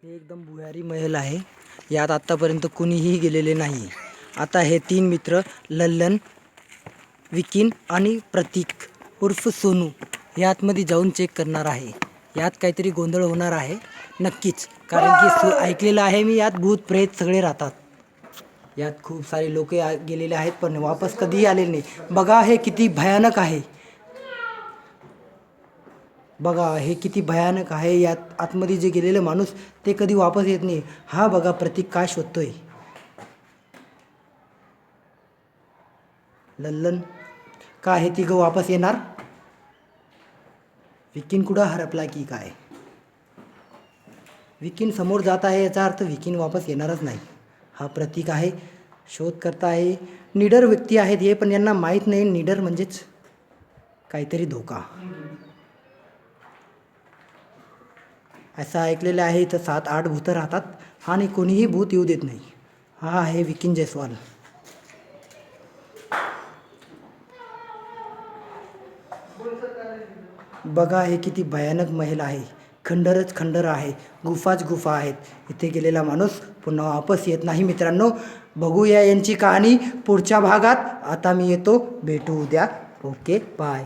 हे एकदम भुयारी महल आहे. यात आत्तापर्यंत कुणीही गेलेले नाही. आता हे 3 मित्र लल्लन, विकीन आणि प्रतीक उर्फ सोनू हे आतमध्ये जाऊन चेक करणार आहे. यात काहीतरी गोंधळ होणार आहे नक्कीच, कारण की ऐकलेलं आहे मी यात भूत प्रेत सगळे राहतात. यात खूप सारे लोक गेलेले आहेत पण वापस कधीही आलेले नाही. बघा हे किती भयानक आहे. बघा हे किती भयानक आहे. यात आतमध्ये जे गेलेले माणूस ते कधी वापस येत नाही. हा बघा प्रतीक काय शोधतोय. लल्लन का हे तिघं वापस येणार. विकीन कुठं हरपला की काय. विकीन समोर जात आहे याचा अर्थ विकीन वापस येणारच नाही. हा प्रतीक आहे, शोध करता आहे. निडर व्यक्ती आहेत हे, पण यांना माहीत नाही निडर म्हणजेच काहीतरी धोका. असं ऐकलेलं आहे इथं 7-8 भूतं राहतात आणि कोणीही भूत येऊ देत नाही. हा आहे विकीन जयस्वाल. बघा हे किती भयानक महल आहे. खंडरच खंडर आहे, गुफाच गुफा आहेत. इथे गेलेला माणूस पुन्हा वापस येत नाही. मित्रांनो, बघूया यांची कहाणी पुढच्या भागात. आता मी येतो, भेटू उद्या. Okay bye.